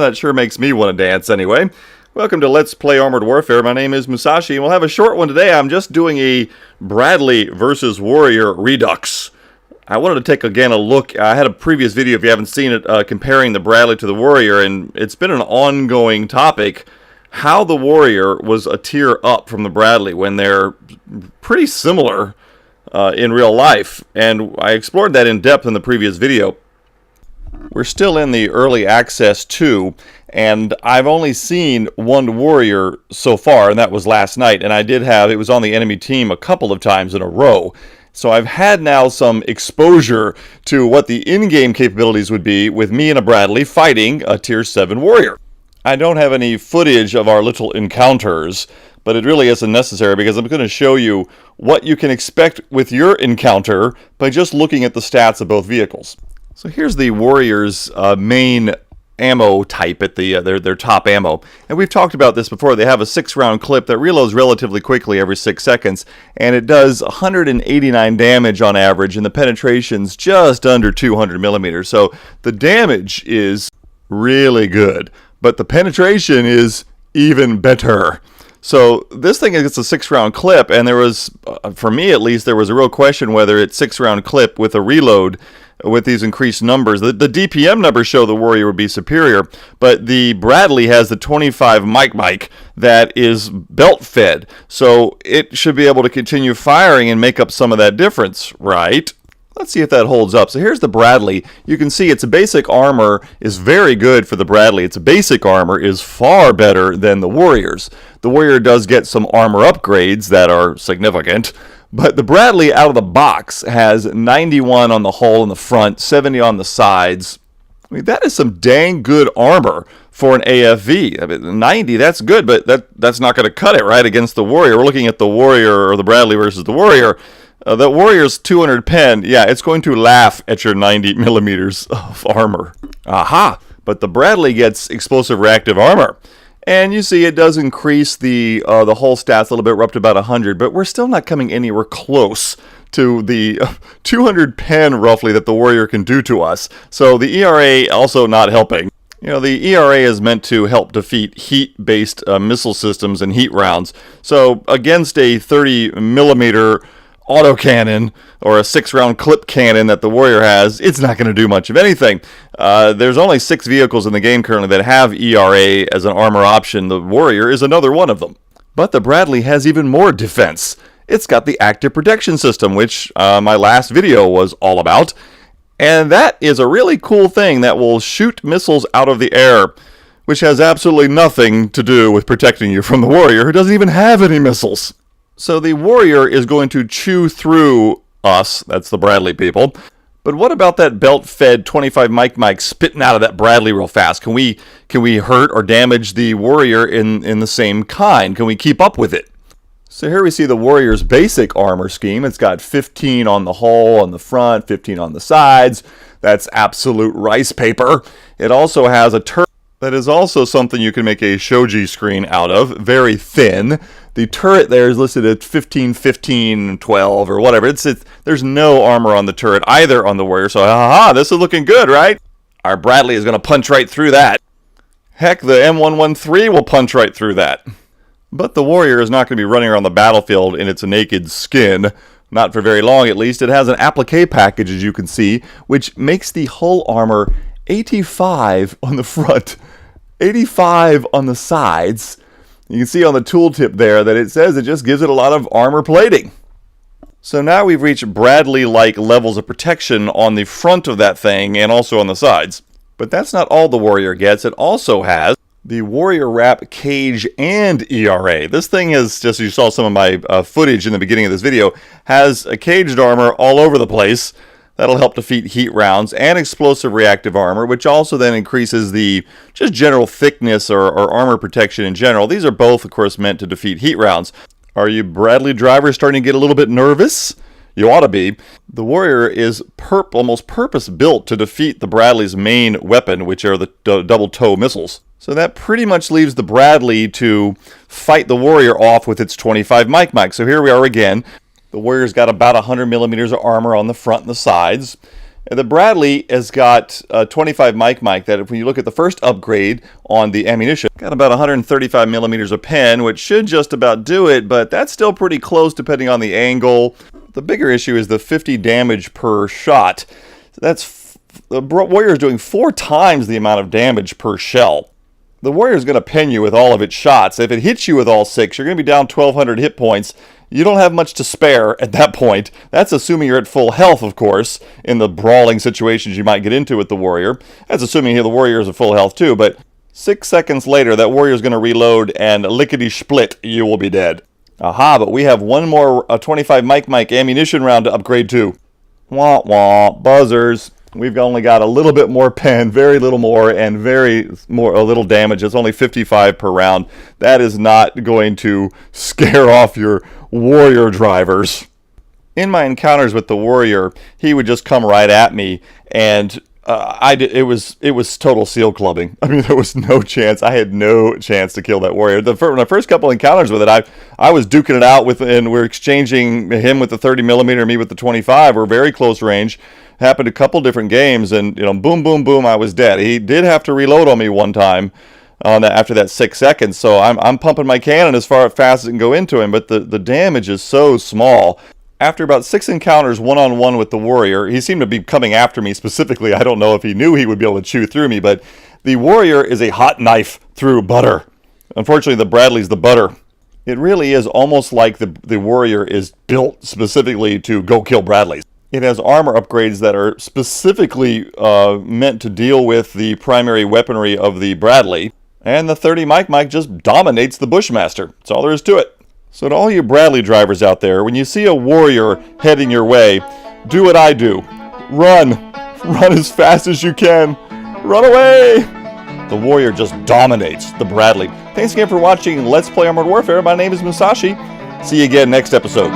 Well, that sure makes me want to dance anyway. Welcome to Let's Play Armored Warfare. My name is Musashi, and we'll have a short one today. I'm just doing a Bradley versus Warrior Redux. I wanted to take again a look. I had a previous video, if you haven't seen it, comparing the Bradley to the Warrior, and it's been an ongoing topic how the Warrior was a tier up from the Bradley when they're pretty similar in real life. And I explored that in depth in the previous video. We're still in the early access 2, and I've only seen one Warrior so far, and that was last night. And I did have, it was on the enemy team a couple of times in a row. So I've had now some exposure to what the in-game capabilities would be with me and a Bradley fighting a tier 7 Warrior. I don't have any footage of our little encounters, but it really isn't necessary because I'm going to show you what you can expect with your encounter by just looking at the stats of both vehicles. So here's the Warrior's main ammo type at the their top ammo. And we've talked about this before. They have a 6-round clip that reloads relatively quickly every 6 seconds. And it does 189 damage on average, and the penetration's just under 200 millimeters. So the damage is really good, but the penetration is even better. So this thing gets a 6-round clip, and there was, for me at least, there was a real question whether it's 6-round clip with a reload with these increased numbers. The DPM numbers show the Warrior would be superior, but the Bradley has the 25 mic that is belt fed, so it should be able to continue firing and make up some of that difference, right? Let's see if that holds up. So here's the Bradley. You can see its basic armor is very good for the Bradley. Its basic armor is far better than the Warrior's. The Warrior does get some armor upgrades that are significant, but the Bradley out of the box has 91 on the hull in the front, 70 on the sides. I mean, that is some dang good armor for an AFV. I mean, 90, that's good, but that's not going to cut it, right, against the Warrior. We're looking at the Warrior, or the Bradley versus the Warrior. The Warrior's 200 pen, yeah, it's going to laugh at your 90 millimeters of armor. Aha! But the Bradley gets explosive reactive armor. And you see it does increase the hull stats a little bit. We're up to about 100, but we're still not coming anywhere close to the 200 pen, roughly, that the Warrior can do to us. So the ERA also not helping. You know, the ERA is meant to help defeat heat-based missile systems and heat rounds. So against a 30 millimeter autocannon or a 6-round clip cannon that the Warrior has, it's not going to do much of anything. There's only 6 vehicles in the game currently that have ERA as an armor option. The Warrior is another one of them. But the Bradley has even more defense. It's got the active protection system, which my last video was all about. And that is a really cool thing that will shoot missiles out of the air, which has absolutely nothing to do with protecting you from the Warrior, who doesn't even have any missiles. So the Warrior is going to chew through us, that's the Bradley people. But what about that belt-fed 25 mic spitting out of that Bradley real fast? Can we hurt or damage the Warrior in the same kind? Can we keep up with it? So here we see the Warrior's basic armor scheme. It's got 15 on the hull on the front, 15 on the sides. That's absolute rice paper. It also has a turret that is also something you can make a shoji screen out of, very thin. The turret there is listed at 15, 15, 12, or whatever. There's no armor on the turret either on the Warrior, so this is looking good, right? Our Bradley is going to punch right through that. Heck, the M113 will punch right through that. But the Warrior is not going to be running around the battlefield in its naked skin. Not for very long, at least. It has an applique package, as you can see, which makes the hull armor 85 on the front, 85 on the sides. You can see on the tooltip there that it says it just gives it a lot of armor plating. So now we've reached Bradley-like levels of protection on the front of that thing and also on the sides. But that's not all the Warrior gets. It also has the Warrior Wrap cage and ERA. This thing is, just as you saw some of my footage in the beginning of this video, has a caged armor all over the place. That'll help defeat heat rounds and explosive reactive armor, which also then increases the just general thickness or armor protection in general. These are both, of course, meant to defeat heat rounds. Are you Bradley drivers starting to get a little bit nervous? You ought to be. The Warrior is almost purpose-built to defeat the Bradley's main weapon, which are the double-toe missiles. So that pretty much leaves the Bradley to fight the Warrior off with its 25 mic. So here we are again. The Warrior's got about 100 millimeters of armor on the front and the sides. And the Bradley has got a 25 mic that if you look at the first upgrade on the ammunition, got about 135 millimeters of pen, which should just about do it, but that's still pretty close depending on the angle. The bigger issue is the 50 damage per shot. That's the Warrior is doing 4 times the amount of damage per shell. The Warrior is going to pin you with all of its shots. If it hits you with all 6, you're going to be down 1,200 hit points. You don't have much to spare at that point. That's assuming you're at full health, of course, in the brawling situations you might get into with the Warrior. That's assuming the Warrior is at full health too, but 6 seconds later, that Warrior is going to reload, and lickety-split, you will be dead. Aha, but we have one more 25 mic ammunition round to upgrade to. Wah wah, buzzers. We've only got a little bit more pen, very little more, and a little damage. It's only 55 per round. That is not going to scare off your Warrior drivers. In my encounters with the Warrior, he would just come right at me, and it was total seal clubbing. I mean, there was no chance. I had no chance to kill that Warrior. When the first couple encounters with it, I was duking it out with, and we're exchanging him with the 30 millimeter, me with the 25. We're very close range. Happened a couple different games, and boom, boom, boom, I was dead. He did have to reload on me one time after that 6 seconds. So I'm pumping my cannon as fast as it can go into him, but the damage is so small. After about 6 encounters one-on-one with the Warrior, he seemed to be coming after me specifically. I don't know if he knew he would be able to chew through me, but the Warrior is a hot knife through butter. Unfortunately, the Bradley's the butter. It really is almost like the Warrior is built specifically to go kill Bradleys. It has armor upgrades that are specifically meant to deal with the primary weaponry of the Bradley. And the 30 mic just dominates the Bushmaster. That's all there is to it. So to all you Bradley drivers out there, when you see a Warrior heading your way, do what I do. Run. Run as fast as you can. Run away. The Warrior just dominates the Bradley. Thanks again for watching Let's Play Armored Warfare. My name is Musashi. See you again next episode.